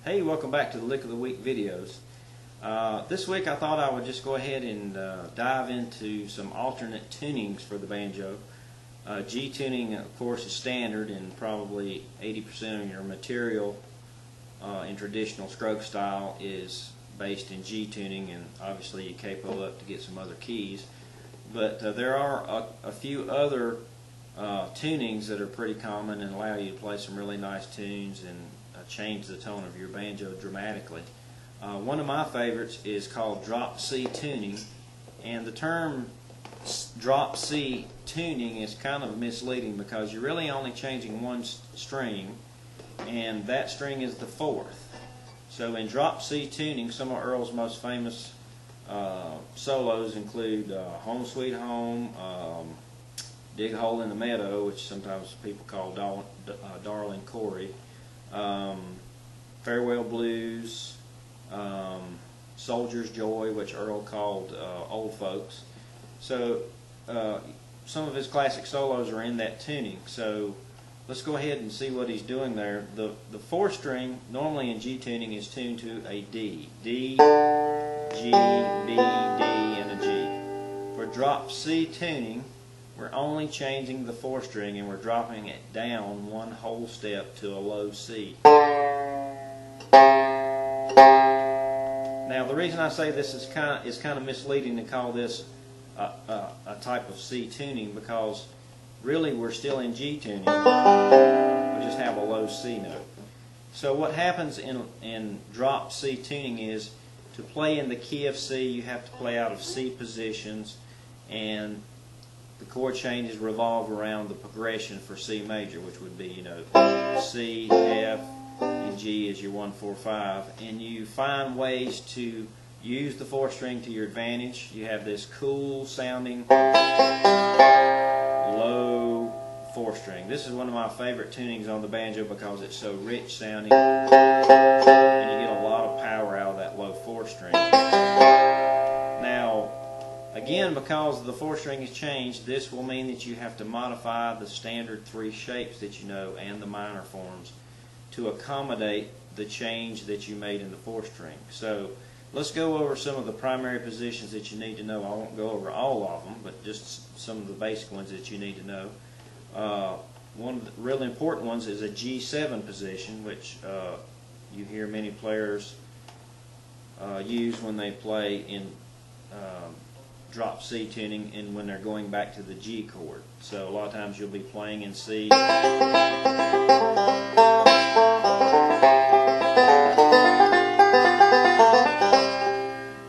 Hey, welcome back to the Lick of the Week videos. This week I thought I would just go ahead and dive into some alternate tunings for the banjo. G tuning, of course, is standard, and probably 80% of your material in traditional Scruggs style is based in G tuning, and obviously you capo up to get some other keys. But there are a few other tunings that are pretty common and allow you to play some really nice tunes and change the tone of your banjo dramatically. One of my favorites is called drop C tuning, and the term drop C tuning is kind of misleading because you're really only changing one string, and that string is the fourth. So in drop C tuning, some of Earl's most famous solos include Home Sweet Home, Dig a Hole in the Meadow, which sometimes people call Darling Corey, Farewell Blues, Soldier's Joy, which Earl called Old Folks. So some of his classic solos are in that tuning. So let's go ahead and see what he's doing there. The fourth string normally in G tuning is tuned to a D. D, G, B, D, and a G. For drop C tuning, we're only changing the fourth string and we're dropping it down one whole step to a low C. Now the reason I say this is kind of misleading to call this a type of C tuning, because really we're still in G tuning. We just have a low C note. So what happens in drop C tuning is, to play in the key of C, you have to play out of C positions, and the chord changes revolve around the progression for C major, which would be, C, F, and G is your 1, 4, 5. And you find ways to use the fourth string to your advantage. You have this cool sounding low fourth string. This is one of my favorite tunings on the banjo because it's so rich sounding, and you get a lot of power out of that low fourth string. Now, again, because the fourth string is changed, this will mean that you have to modify the standard three shapes that you know and the minor forms to accommodate the change that you made in the fourth string. So let's go over some of the primary positions that you need to know. I won't go over all of them, but just some of the basic ones that you need to know. One of the really important ones is a G7 position, which you hear many players use when they play in drop C tuning and when they're going back to the G chord. So a lot of times you'll be playing in C,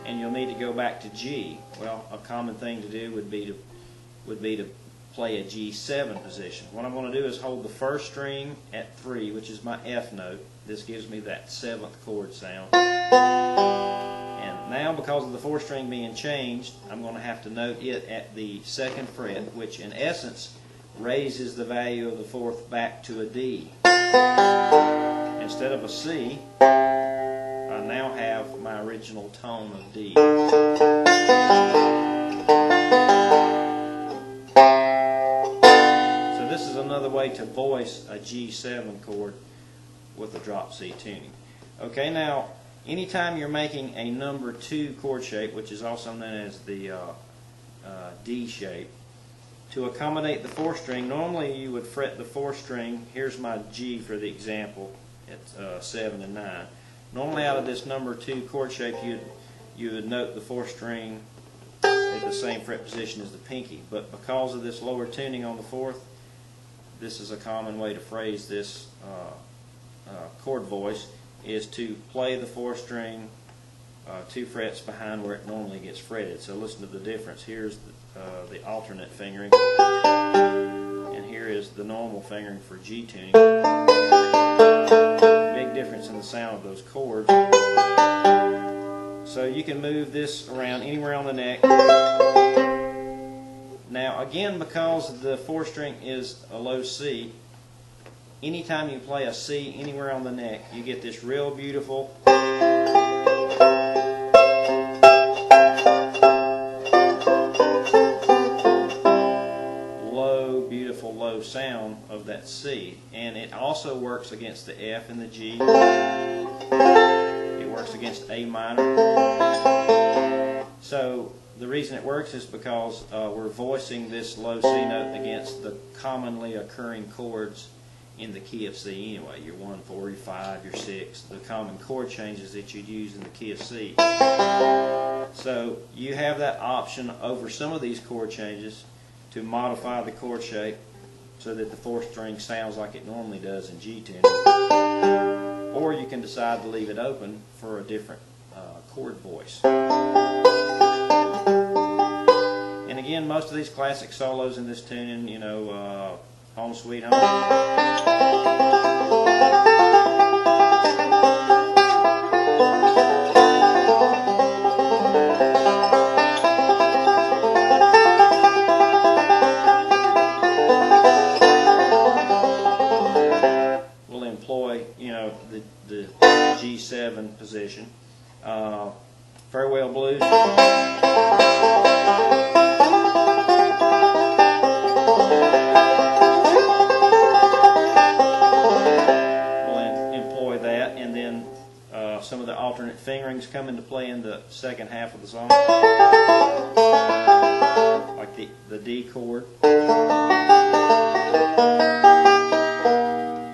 and you'll need to go back to G. Well, a common thing to do would be to play a G7 position. What I'm going to do is hold the first string at 3, which is my F note. This gives me that 7th chord sound. And now, because of the fourth string being changed, I'm going to have to note it at the 2nd fret, which in essence raises the value of the fourth back to a D. Instead of a C, I now have my original tone of D. So this is another way to voice a G7 chord with a drop C tuning. Okay, now anytime you're making a number 2 chord shape, which is also known as the D shape, to accommodate the fourth string, normally you would fret the fourth string. Here's my G for the example at 7 and 9. Normally out of this number 2 chord shape, you would note the fourth string at the same fret position as the pinky. But because of this lower tuning on the fourth, this is a common way to phrase this chord voice, is to play the fourth string 2 frets behind where it normally gets fretted. So listen to the difference. Here's the alternate fingering, and here is the normal fingering for G tuning. Big difference in the sound of those chords. So you can move this around anywhere on the neck. Now again, because the fourth string is a low C, anytime you play a C anywhere on the neck, you get this real beautiful low sound of that C. And it also works against the F and the G. works against A minor. So the reason it works is because we're voicing this low C note against the commonly occurring chords in the key of C anyway. Your 1, 4, your 5, your 6, the common chord changes that you'd use in the key of C. So you have that option over some of these chord changes to modify the chord shape so that the 4th string sounds like it normally does in G tuning. Or you can decide to leave it open for a different chord voice. And again, most of these classic solos in this tuning, you know, Home Sweet Home, will employ, you know, the G7 position. Farewell Blues. Some of the alternate fingerings come into play in the second half of the song, like the D chord.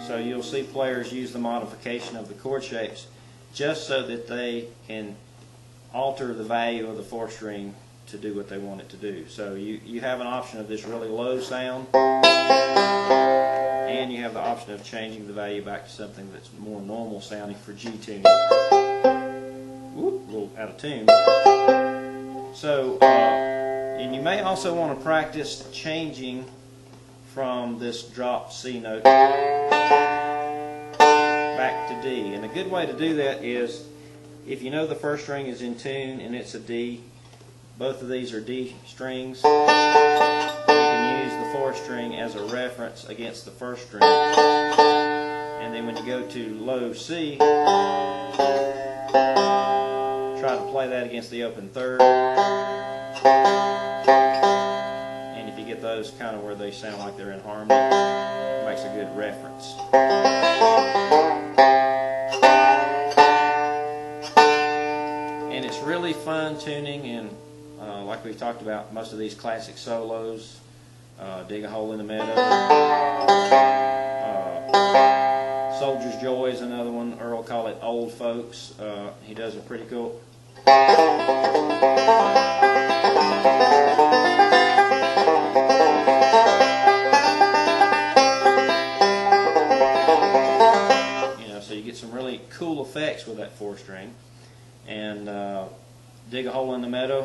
So you'll see players use the modification of the chord shapes just so that they can alter the value of the 4th string to do what they want it to do. So you have an option of this really low sound, and you have the option of changing the value back to something that's more normal sounding for G tuning. Whoop, a little out of tune. So, and you may also want to practice changing from this drop C note back to D. And a good way to do that is, if you know the 1st string is in tune and it's a D, both of these are D strings, you can use the 4th string as a reference against the 1st string. And then when you go to low C, try to play that against the open 3rd. And if you get those kind of where they sound like they're in harmony, it makes a good reference. And it's really fun tuning, and like we've talked about, most of these classic solos, Dig a Hole in the Meadow, Soldier's Joy is another one. Earl call it Old Folks. He does it pretty cool. You know, so you get some really cool effects with that 4th string. And Dig a Hole in the Meadow.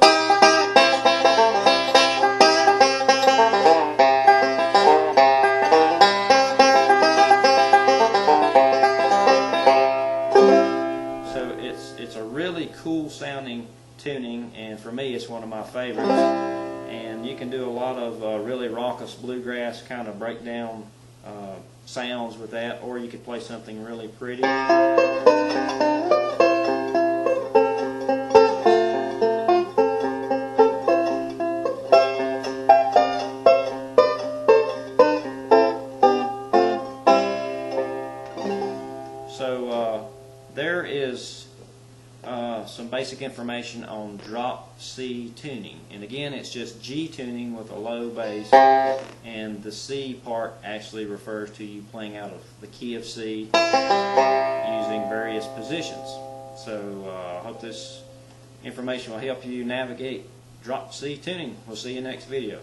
It's a really cool sounding tuning, and for me it's one of my favorites. And you can do a lot of really raucous bluegrass kind of breakdown sounds with that, or you could play something really pretty. So there is some basic information on drop C tuning, and again it's just G tuning with a low bass, and the C part actually refers to you playing out of the key of C using various positions. So I hope this information will help you navigate drop C tuning. We'll see you next video.